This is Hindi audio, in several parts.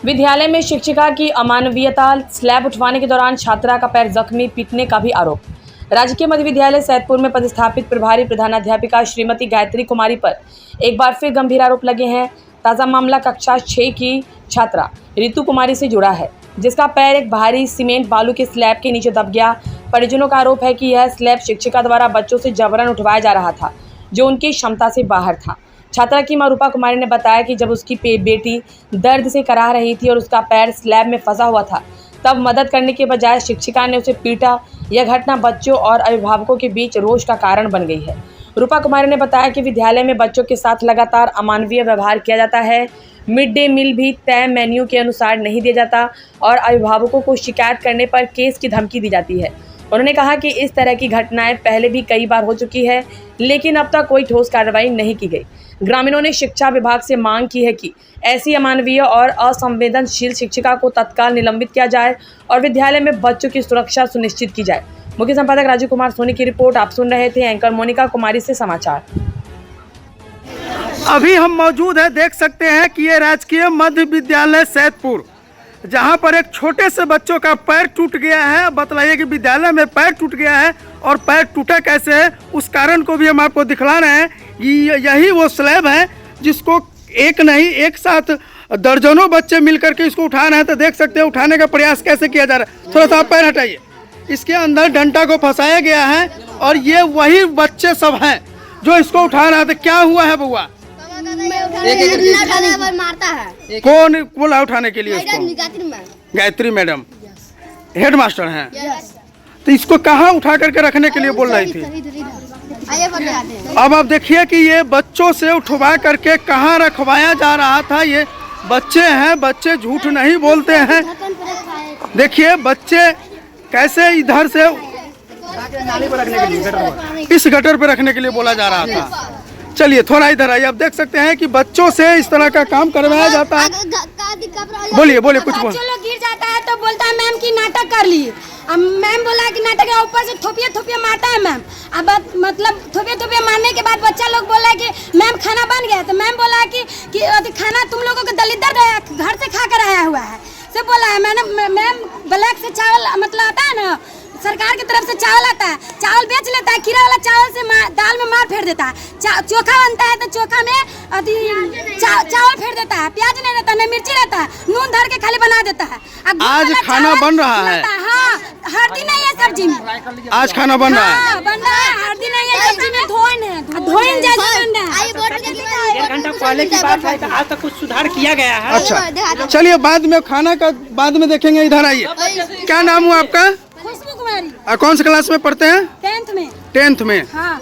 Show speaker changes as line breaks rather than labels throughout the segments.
विद्यालय में शिक्षिका की अमानवीयता, स्लैब उठवाने के दौरान छात्रा का पैर जख्मी, पीटने का भी आरोप। राजकीय मध्य विद्यालय सैदपुर में पदस्थापित प्रभारी प्रधानाध्यापिका श्रीमती गायत्री कुमारी पर एक बार फिर गंभीर आरोप लगे हैं। ताज़ा मामला कक्षा 6 की छात्रा रितु कुमारी से जुड़ा है, जिसका पैर एक भारी सीमेंट बालू के स्लैब के नीचे दब गया। परिजनों का आरोप है कि यह स्लैब शिक्षिका द्वारा बच्चों से जबरन उठवाया जा रहा था, जो उनकी क्षमता से बाहर था। छात्रा की मां रूपा कुमारी ने बताया कि जब उसकी बेटी दर्द से कराह रही थी और उसका पैर स्लैब में फंसा हुआ था, तब मदद करने के बजाय शिक्षिका ने उसे पीटा। यह घटना बच्चों और अभिभावकों के बीच रोष का कारण बन गई है। रूपा कुमारी ने बताया कि विद्यालय में बच्चों के साथ लगातार अमानवीय व्यवहार किया जाता है। मिड डे मील भी तय मेन्यू के अनुसार नहीं दिया जाता और अभिभावकों को शिकायत करने पर केस की धमकी दी जाती है। उन्होंने कहा कि इस तरह की घटनाएं पहले भी कई बार हो चुकी है, लेकिन अब तक कोई ठोस कार्रवाई नहीं की गई। ग्रामीणों ने शिक्षा विभाग से मांग की है कि ऐसी अमानवीय और असंवेदनशील शिक्षिका को तत्काल निलंबित किया जाए और विद्यालय में बच्चों की सुरक्षा सुनिश्चित की जाए। मुख्य संपादक राजू कुमार सोनी की रिपोर्ट आप सुन रहे थे। एंकर मोनिका कुमारी से समाचार।
अभी हम मौजूद है, देख सकते हैं कि ये राजकीय मध्य विद्यालय सैदपुर, जहां पर एक छोटे से बच्चों का पैर टूट गया है। बतलाइए कि विद्यालय में पैर टूट गया है और पैर टूटा कैसे है, उस कारण को भी हम आपको दिखला रहे हैं। यही वो स्लैब है जिसको एक नहीं, एक साथ दर्जनों बच्चे मिलकर के इसको उठा रहे हैं। तो देख सकते हैं उठाने का प्रयास कैसे किया जा रहा है। थोड़ा सा पैर हटाइए। इसके अंदर डंडा को फंसाया गया है और ये वही बच्चे सब हैं जो इसको उठा रहे थे। क्या हुआ है बउआ?
मारता है।
कौन बोला उठाने के लिए उसको? गायत्री मैडम हेड मास्टर हैं। तो इसको कहाँ उठा करके रखने के लिए बोल रही थी? अब आप देखिए कि ये बच्चों से उठवा करके कहाँ रखवाया जा रहा था। ये बच्चे हैं, बच्चे झूठ नहीं बोलते हैं। देखिए बच्चे कैसे इधर से इस गटर पे रखने के लिए बोला जा रहा था। चलिए थोड़ा इधर आइए। आप देख सकते हैं कि बच्चों से इस तरह का काम करवाया जाता है। बोलिए बोलिए कुछ बोल।
बच्चे लोग गिर जाता है तो बोलता है मैम की नाटक कर ली। अब मैम बोला कि नाटक के ऊपर से थोपिया थोपिया मारता है मैम। अब मतलब थोपिया थोपिया मारने के बाद बच्चा लोग बोला कि मैम खाना बन गया। तो मैम बोला कि खाना तुम लोगों को दलिद्र घर से खा कर आया हुआ है। सब बोला है मैम ब्लैक से चावल मतलब आता है ना, सरकार की तरफ से चावल आता है, चावल बेच लेता है। कीड़ा वाला चावल से दाल में मार फेर देता है। चोखा बनता है तो चोखा में चावल फेर देता है। प्याज नहीं रहता, नहीं मिर्ची रहता है, नून धर के खाली बना देता है।
आज खाना बन रहा है।
हाँ, हल्दी नहीं है सब्जी में।
आज खाना बन रहा है।
बन रहा है, हल्दी नहीं है सब्जी में। धोइन जैसे बन रहा है।
1 घंटा पहले की बात है, आज तक कुछ सुधार किया गया है।
अच्छा चलिए बाद में खाना का बाद में देखेंगे। इधर आइए। क्या नाम हुआ आपका?
खुशबू कुमारी।
कौन सी क्लास में पढ़ते हैं?
10th में।
हाँ।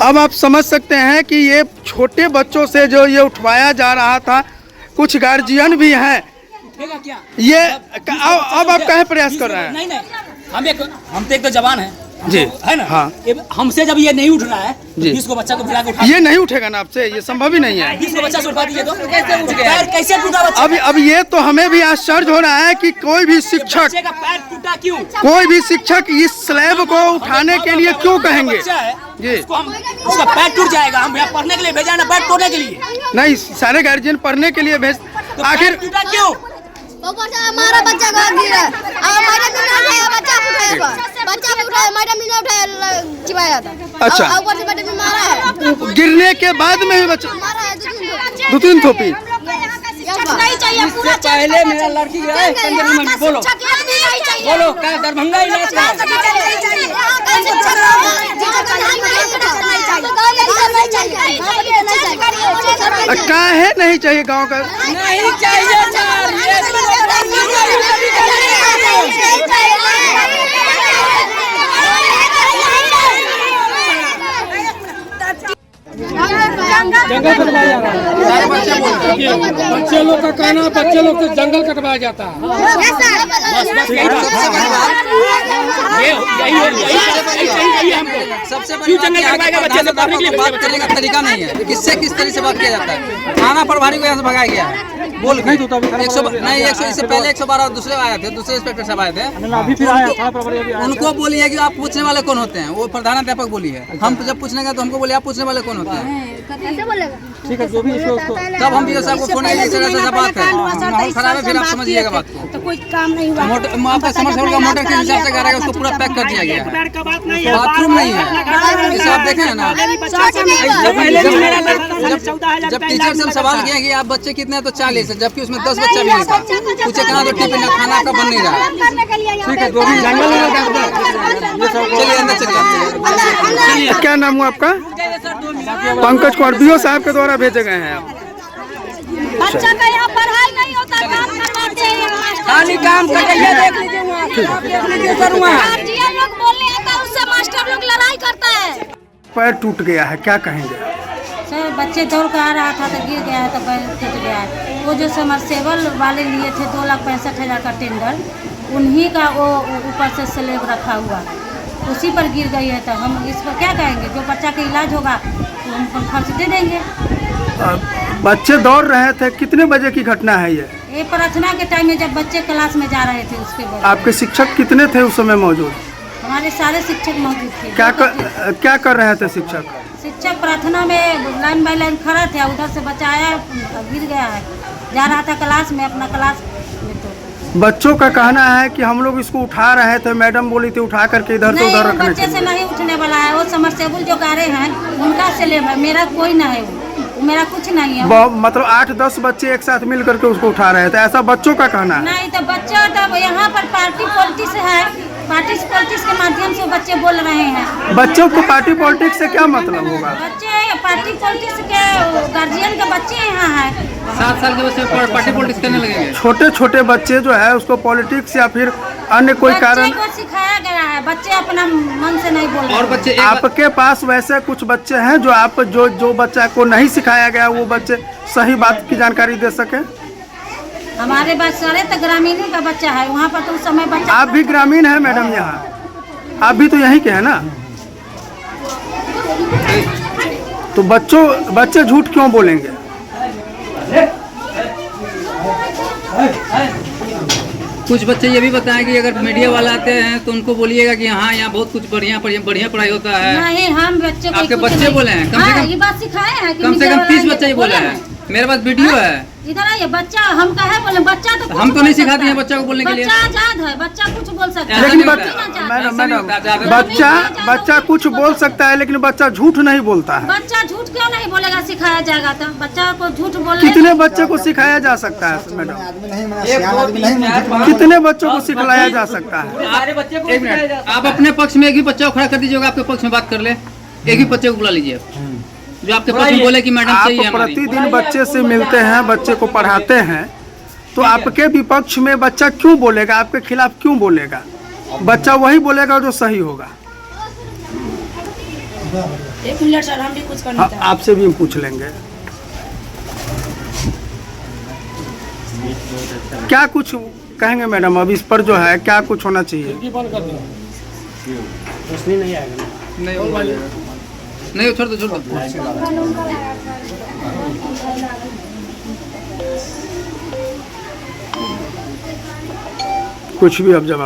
अब आप समझ सकते हैं कि ये छोटे बच्चों से जो ये उठवाया जा रहा था, कुछ गार्जियन भी हैं। ये अब आप कहे प्रयास कर रहे हैं?
नहीं, हम तो एक तो जवान हैं
जी,
है ना।
हाँ।
हमसे जब ये नहीं उठ रहा है
जी,
20 को बच्चा को बुला के उठा,
ये नहीं उठेगा ना आपसे, ये संभव ही नहीं है।
20 को बच्चा से उठा दीजिए तो कैसे उठ गया? कैसे टूटा बच्चा?
अब ये तो हमें भी आश्चर्य हो रहा है कि कोई भी शिक्षक,
बच्चे का पैर टूटा क्यों?
कोई भी शिक्षक इस स्लैब को उठाने के लिए क्यों कहेंगे? जी,
उसका पैर टूट जाएगा। हम यहाँ पढ़ने के लिए भेजा ना, पैर तोड़ने के लिए
नहीं। सारे गार्जियन पढ़ने के लिए भेज, आखिर
टूटा क्यों?
हमारा बच्चा को गिरा, बच्चा उठाया, मैडम ने उठाया, चिबाया था।
अच्छा,
ऊपर से मैडम ने मारा है।
गिरने के बाद में भी बच्चा
मारा है
2-3 थोपी।
पहले मेरा लड़की गया है पंजाबी में। बोलो बोलो क्या दरभंगा इलाज का
काहे नहीं चाहिए गांव का?
नहीं चाहिए सर।
जंगल कटवाया जा रहा है। बच्चे लोग का कहना, बच्चे लोग से जंगल कटवाया जाता है।
सबसे बड़ी बात करने का तरीका नहीं है। किससे किस तरह से बात किया जाता है? थाना प्रभारी को यहाँ से भगाया गया है। बोल नहीं तो 100 इससे पहले 112 दूसरे आए थे, दूसरे इंस्पेक्टर साहब आए थे। उनको बोली है कि आप पूछने वाले कौन होते हैं? वो प्रधानाध्यापक बोली है। हम जब पूछने गए तो हमको बोले आप पूछने वाले कौन होते हैं?
ठीक है, जो भी इसको उसको
तब हम भी साहब को फोन किए, ऐसा बात है, माहौल खराब है, फिर आप समझिएगा बात को।
तो कोई काम नहीं हुआ।
आपका समरसेबल का मोटर के हिसाब से करेगा, उसको पूरा पैक कर दिया गया है, बाथरूम नहीं है, जैसे आप देखे हैं ना। जब टीचर से हम सवाल किए कि आप बच्चे कितने हैं, तो 40 है, जबकि उसमें 10 बच्चा भी नहीं था। पूछे कहाँ तो टिफिन है, खाना का बन नहीं रहा है।
ठीक है, जो भी जंगल
चलिए अंदर चलिए।
क्या नाम हुआ आपका? पंकज कुमार बीओ साहब के द्वारा भेजे गए हैं आप।
बच्चा का यहाँ पढ़ाई नहीं होता, काम करवाते हैं।
खाली काम करिए, देख लीजिए वहाँ, देख लीजिए सर वहाँ।
गार्जियन लोग बोलने आता है, उससे मास्टर लोग लड़ाई करता है।
पैर टूट गया है, क्या कहेंगे?
सर बच्चे दौड़ कर आ रहा था तो गिर गया है, तो पैर टूट गया है। वो जो समरसेबल वाले लिए थे 2,65,000 का टेंडर, उन्हीं का वो ऊपर से स्लैब रखा हुआ, उसी पर गिर गई है। तो हम इस पर क्या कहेंगे? जो बच्चा का इलाज होगा तो हम खर्च दे देंगे।
बच्चे दौड़ रहे थे, कितने बजे की घटना है ये?
ये प्रार्थना के टाइम में जब बच्चे क्लास में जा रहे थे उसके बाद।
आपके शिक्षक कितने थे उस समय मौजूद?
हमारे सारे शिक्षक मौजूद थे।
क्या कर रहे थे शिक्षक?
शिक्षक प्रार्थना में लाइन बाई लाइन खड़ा थे, उधर से बच्चा आया, गिर गया है, जा रहा था क्लास में, अपना क्लास में। तो
बच्चों का कहना है कि हम लोग इसको उठा रहे थे, मैडम बोली थी उठा करके इधर से उधर रखने के
बच्चे से
लिए।
नहीं उठने वाला है, वो समरसेबुल जो गारे हैं उनका स्लेब है, मेरा कोई ना है, वो मेरा कुछ नहीं है।
मतलब 8-10 बच्चे एक साथ मिल करके उसको उठा रहे थे, ऐसा बच्चों का कहना है।
नहीं तो बच्चा तब यहाँ पर पार्टी पॉलिटिक्स है, पार्टी पॉलिटिक्स के माध्यम से बच्चे बोल रहे हैं।
बच्चों को पार्टी पॉलिटिक्स से क्या मतलब होगा?
बच्चे पार्टी पॉलिटिक्स के गार्जियन के बच्चे यहाँ है।
7 साल के बच्चे पार्टी पॉलिटिक्स करने लगेंगे।
छोटे छोटे बच्चे जो है उसको पॉलिटिक्स या फिर अन्य कोई कारण
बच्चे को सिखाया गया है, बच्चे अपना मन से नहीं बोल रहे।
और बच्चे
आपके पास वैसे कुछ बच्चे हैं जो आप जो बच्चा को नहीं सिखाया गया वो बच्चे सही बात की जानकारी दे सके?
हमारे पास सारे तो ग्रामीण का बच्चा है, वहाँ पर तो उस समय बच्चा।
आप भी ग्रामीण हैं मैडम? यहाँ आप भी तो यहीं के हैं ना? तो बच्चे झूठ क्यों बोलेंगे?
कुछ बच्चे ये भी बताएं कि अगर मीडिया वाले आते हैं तो उनको बोलिएगा कि हाँ यहाँ बहुत कुछ बढ़िया पढ़ाई होता है।
नहीं, हम बच्चे को
आपके
कुछ
बच्चे
नहीं-
बोले हैं? कम से
हाँ,
कम
ये बात सिखाए हैं कि
कम से
मीडिया
कम
वाला
30 बच्चे ही बोले
बोले
हैं। मेरे पास वीडियो है।
इधर आइए, बच्चा हम कहे बोले, बच्चा तो कुछ
हम तो
बोल
नहीं
सकता
सिखाते हैं
है।
बच्चा को बोलने के लिए।
बच्चा आजाद है, बच्चा कुछ बोल सकता है।
लेकिन
नहीं
मैडम बच्चा कुछ बोल सकता है, लेकिन बच्चा झूठ नहीं बोलता है।
बच्चा झूठ क्यों नहीं बोलेगा? सिखाया जाएगा तो बच्चा को झूठ बोलने।
कितने बच्चे को सिखाया जा सकता है मैडम? कितने बच्चों को सिखलाया जा सकता है?
एक मिनट, आप अपने पक्ष में एक भी बच्चा को खड़ा कर दीजिएगा, आपके पक्ष में बात कर ले। एक ही बच्चे को बुला लीजिए जो आपके पक्ष में बोले कि मैडम सही है
आप
हमारी।
प्रतिदिन बच्चे से मिलते हैं, बच्चे को पढ़ाते हैं, तो आपके विपक्ष में बच्चा क्यों बोलेगा? आपके खिलाफ क्यों बोलेगा? बच्चा वही बोलेगा जो सही होगा।
एक मिनट सर, हम भी कुछ करना
हाँ, आपसे भी हम पूछ लेंगे। क्या कुछ कहेंगे मैडम? अब इस पर जो है क्या कुछ होना चाहिए?
नहीं छोड़ दो।
कुछ भी अब जवाब